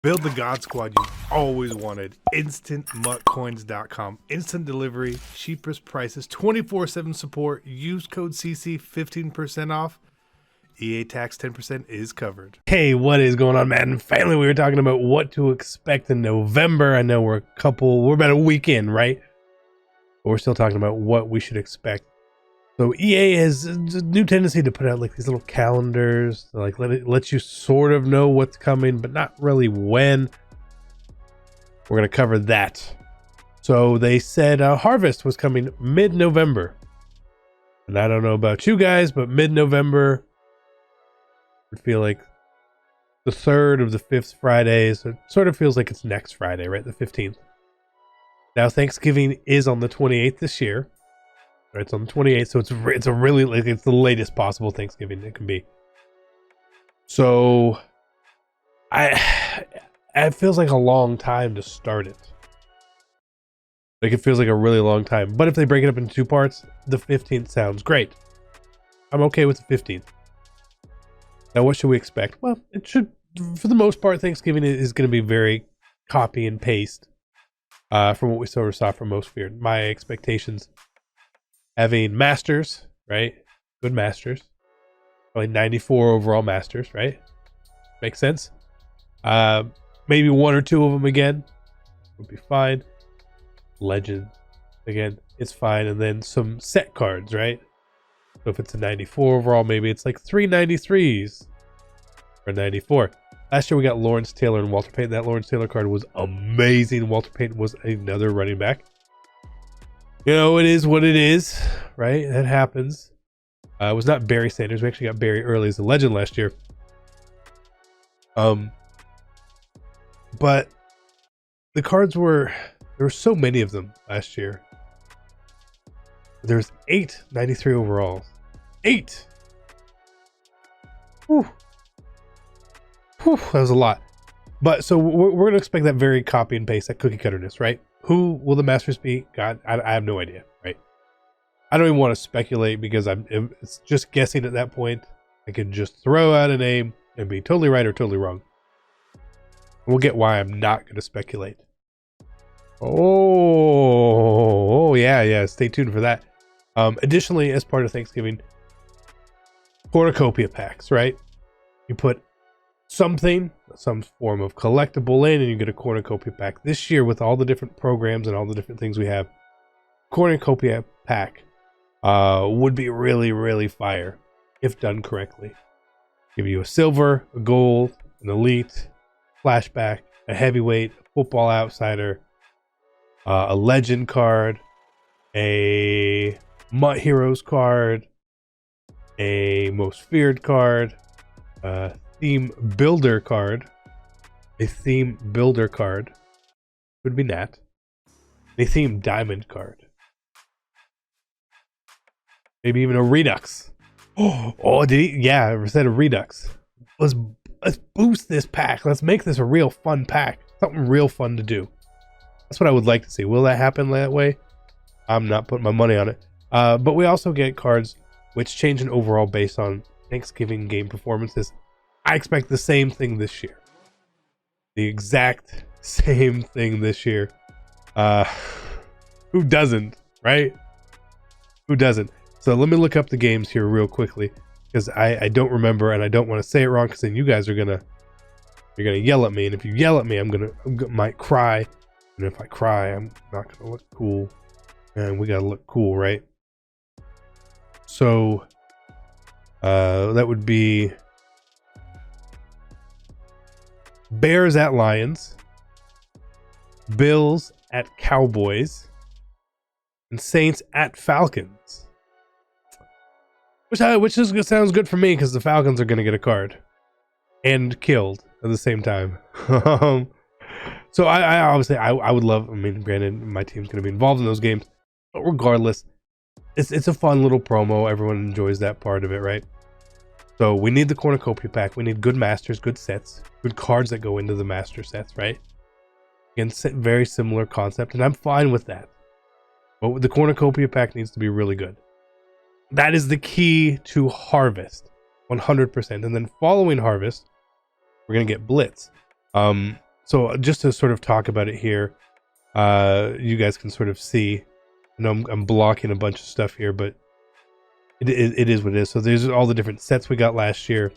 Build the God Squad you've always wanted. InstantMuttCoins.com. Instant delivery, cheapest prices, 24/7 support. Use code CC 15% off. EA tax 10% is covered. Hey, what is going on, Madden family? We were talking about what to expect in November. I know we're about a week in, right? But we're still talking about what we should expect. So EA has a new tendency to put out like these little calendars, like let you sort of know what's coming, but not really when. We're going to cover that. So they said Harvest was coming mid-November. And I don't know about you guys, but mid-November, I feel like the 3rd of the 5th Friday, so it sort of feels like it's next Friday, right? The 15th. Now Thanksgiving is on the 28th this year. Right, it's on the 28th, so it's a really, like, it's the latest possible Thanksgiving it can be. So it feels like a long time to start it. Like, it feels like a really long time. But if they break it up into 2 parts, the 15th sounds great. I'm okay with the 15th. Now, what should we expect? Well, it should, for the most part, Thanksgiving is going to be very copy and paste from what we sort of saw from most feared. My expectations, having masters, right? Good masters. Probably 94 overall masters, right? Makes sense. Maybe 1 or 2 of them again would be fine. Legend, again, it's fine. And then some set cards, right? So if it's a 94 overall, maybe it's like 3 93s or 94. Last year we got Lawrence Taylor and Walter Payton. That Lawrence Taylor card was amazing. Walter Payton was another running back. You know, it is what it is, right? That happens. It was not Barry Sanders. We actually got Barry early as a legend last year. But the cards there were so many of them last year. There's 8 93 overalls. 8! Whew. Whew, that was a lot. But so we're going to expect that very copy and paste, that cookie cutterness, right? Who will the masters be? God, I have no idea, right? I don't even want to speculate because it's just guessing at that point. I could just throw out a name and be totally right or totally wrong. We'll get why I'm not going to speculate. Oh, yeah. Stay tuned for that. Additionally, as part of Thanksgiving, cornucopia packs, right? You put some form of collectible in and you get a cornucopia pack. This year, with all the different programs and all the different things we have, cornucopia pack would be really, really fire if done correctly. Give you a silver, a gold, an elite, flashback, a heavyweight, a football outsider, a legend card, a Mutt Heroes card, a most feared card, theme builder card, would be Nat, a theme diamond card, maybe even a redux. Oh, did he? Yeah, I said a redux. Let's boost this pack. Let's make this a real fun pack. Something real fun to do. That's what I would like to see. Will that happen that way? I'm not putting my money on it. But we also get cards which change an overall based on Thanksgiving game performances. I expect the same thing this year. The exact same thing this year. Who doesn't, right? Who doesn't? So let me look up the games here real quickly because I don't remember and I don't want to say it wrong because then you guys are you're gonna yell at me, and if you yell at me, I might cry, and if I cry, I'm not gonna look cool, and we gotta look cool, right? So that would be Bears at Lions, Bills at Cowboys, and Saints at Falcons. Which sounds good for me because the Falcons are going to get a card and killed at the same time. So I obviously I would love. I mean, granted, my team's going to be involved in those games, but regardless, it's a fun little promo. Everyone enjoys that part of it, right? So we need the cornucopia pack. We need good masters, good sets, good cards that go into the master sets, right? Again, very similar concept, and I'm fine with that. But the cornucopia pack needs to be really good. That is the key to Harvest, 100%. And then following Harvest, we're going to get Blitz. So just to sort of talk about it here, you guys can sort of see. I know I'm blocking a bunch of stuff here, but it is what it is. So there's all the different sets we got last year,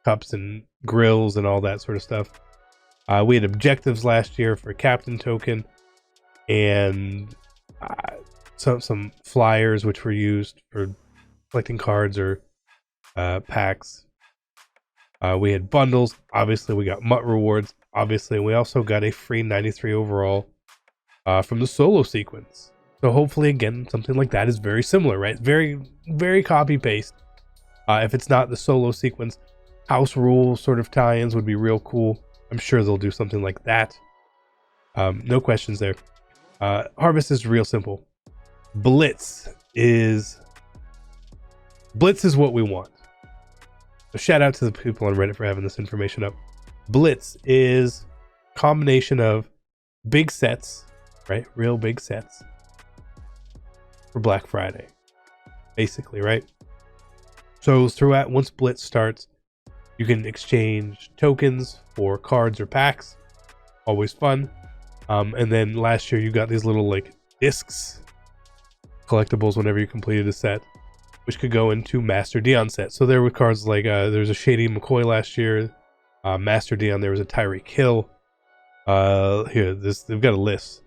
cups and grills and all that sort of stuff. We had objectives last year for captain token, and some flyers which were used for collecting cards or packs. We had bundles. Obviously, we got MUT rewards. Obviously, we also got a free 93 overall from the solo sequence. So hopefully, again, something like that is very similar, right? Very, very copy paste. If it's not the solo sequence, house rule sort of tie-ins would be real cool. I'm sure they'll do something like that. No questions there. Harvest is real simple. Blitz is what we want. So shout out to the people on Reddit for having this information up. Blitz is a combination of big sets, right? Real big sets for Black Friday, basically, right? So throughout, once Blitz starts, you can exchange tokens for cards or packs. Always fun. And then last year you got these little like discs, collectibles whenever you completed a set, which could go into Master Dion set. So there were cards like there's a Shady McCoy last year, Master Dion. There was a Tyreek Hill. Here, they've got a list.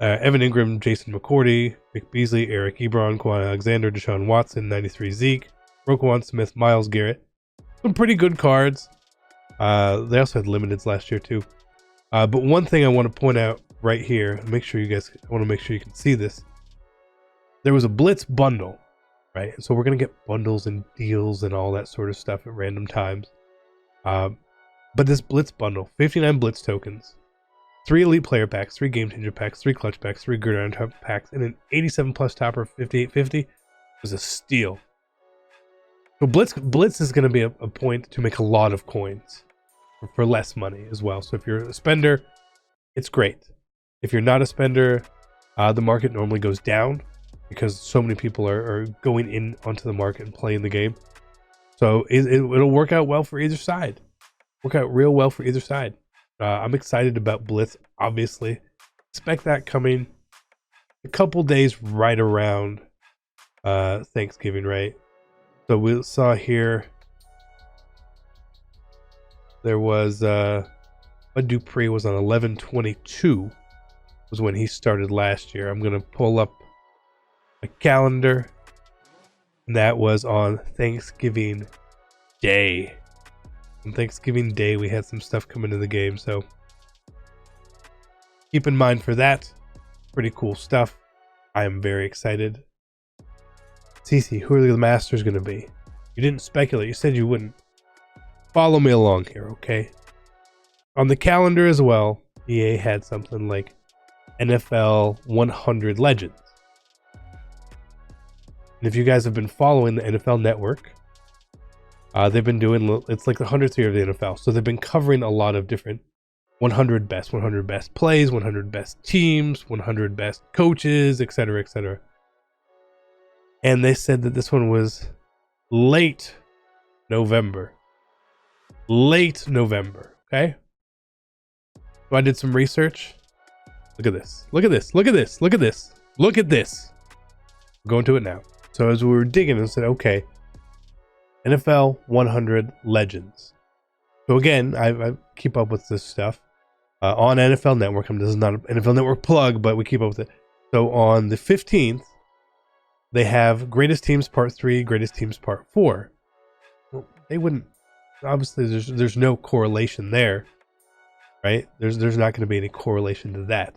Evan Ingram, Jason McCourty, Vic Beasley, Eric Ebron, Kawhi Alexander, Deshaun Watson, 93 Zeke, Roquan Smith, Myles Garrett. Some pretty good cards. They also had limiteds last year too. But one thing I want to point out right here, I want to make sure you can see this. There was a Blitz bundle, right? So we're going to get bundles and deals and all that sort of stuff at random times. But this Blitz bundle, 59 Blitz tokens, 3 Elite Player packs, 3 Game Changer packs, 3 Clutch packs, 3 Gridiron top packs, and an 87 plus topper of 5850 was a steal. So Blitz is going to be a point to make a lot of coins for less money as well. So if you're a spender, it's great. If you're not a spender, the market normally goes down because so many people are going in onto the market and playing the game. So it'll work out well for either side. Work out real well for either side. I'm excited about Blitz, obviously. Expect that coming a couple days right around Thanksgiving, right? So we saw here there was Bud Dupree was on 11/22 was when he started last year. I'm gonna pull up a calendar, and that was on Thanksgiving Day. On Thanksgiving Day, we had some stuff come into the game, so keep in mind for that. Pretty cool stuff. I am very excited. CC, who are the masters going to be? You didn't speculate. You said you wouldn't. Follow me along here, okay? On the calendar as well, EA had something like NFL 100 Legends. And if you guys have been following the NFL Network, they've been doing, it's like the 100th year of the NFL. So they've been covering a lot of different 100 best plays, 100 best teams, 100 best coaches, etc., etc. And they said that this one was late November. Late November, okay? So I did some research. Look at this. Look at this. Look at this. Look at this. Look at this. I'm going to it now. So as we were digging, I said, okay, NFL 100 Legends. So again, I keep up with this stuff on NFL Network. This is not an NFL Network plug, but we keep up with it. So on the 15th, they have Greatest Teams Part 3, Greatest Teams Part 4. Well, they wouldn't, obviously there's no correlation there, right? There's not going to be any correlation to that.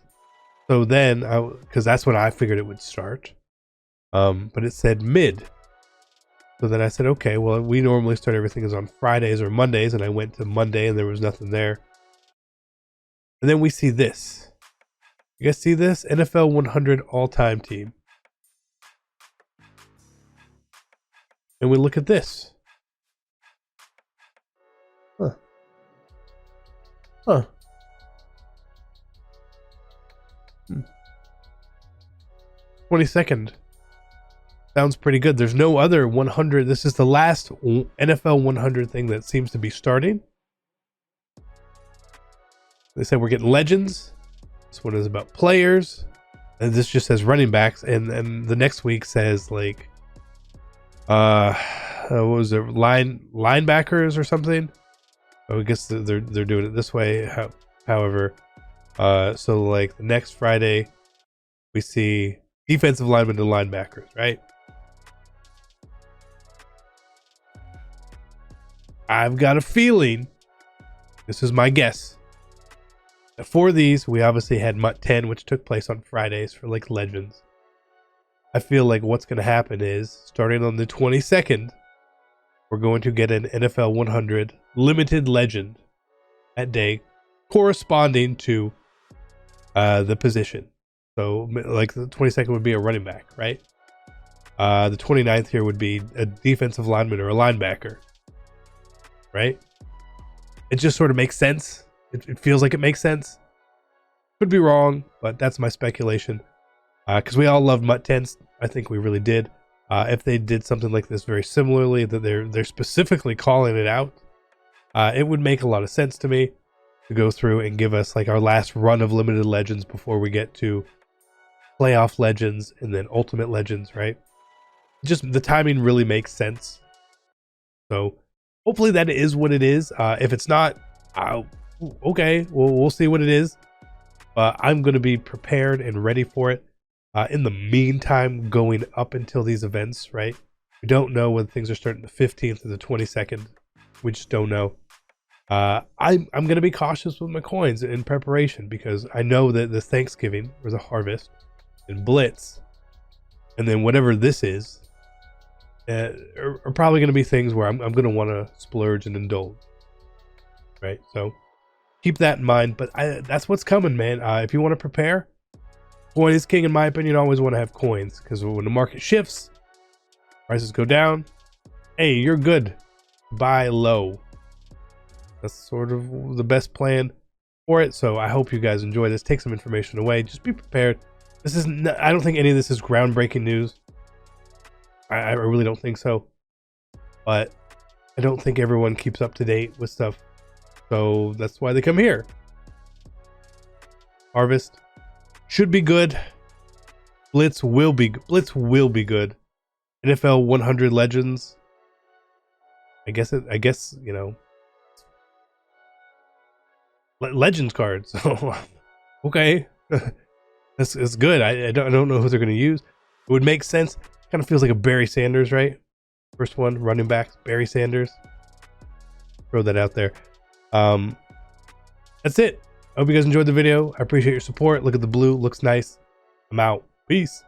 So then, because that's when I figured it would start, but it said mid. So then I said, okay, well, we normally start everything is on Fridays or Mondays, and I went to Monday and there was nothing there. And then we see this. You guys see this? NFL 100 all-time team. And we look at this. Huh. 22nd. Sounds pretty good. There's no other 100. This is the last NFL 100 thing that seems to be starting. They said we're getting legends. This one is about players. And this just says running backs. And the next week says like, what was it? Linebackers or something. I guess they're doing it this way. However, so like the next Friday, we see defensive linemen to linebackers, right? I've got a feeling, this is my guess, that for these, we obviously had MUT 10, which took place on Fridays for like legends. I feel like what's going to happen is, starting on the 22nd, we're going to get an NFL 100 limited legend that day, corresponding to the position. So like the 22nd would be a running back, right? The 29th here would be a defensive lineman or a linebacker, right? It just sort of makes sense. It feels like it makes sense. Could be wrong, but that's my speculation. Because we all love MUT 10s. I think we really did. If they did something like this very similarly, that they're specifically calling it out, it would make a lot of sense to me to go through and give us like our last run of limited legends before we get to playoff legends and then ultimate legends, right? Just the timing really makes sense. So hopefully that is what it is. If it's not, okay, we'll see what it is. But I'm going to be prepared and ready for it. In the meantime, going up until these events, right? We don't know when things are starting the 15th or the 22nd. We just don't know. I'm going to be cautious with my coins in preparation because I know that the Thanksgiving was a harvest and Blitz, and then whatever this is, are probably going to be things where I'm going to want to splurge and indulge, right? So keep that in mind. But that's what's coming, man. If you want to prepare, coin is king in my opinion. Always want to have coins because when the market shifts, prices go down. Hey, you're good. Buy low. That's sort of the best plan for it. So I hope you guys enjoy this. Take some information away. Just be prepared. This is not, I don't think any of this is groundbreaking news. I really don't think so. But I don't think everyone keeps up to date with stuff. So that's why they come here. Harvest should be good. Blitz will be good. NFL 100 legends. I guess you know, legends cards. Okay. That's good. I don't know who they're going to use. It would make sense. Kind of feels like a Barry Sanders, right? First one, running backs, Barry Sanders. Throw that out there. That's it. I hope you guys enjoyed the video. I appreciate your support. Look at the blue. Looks nice. I'm out. Peace.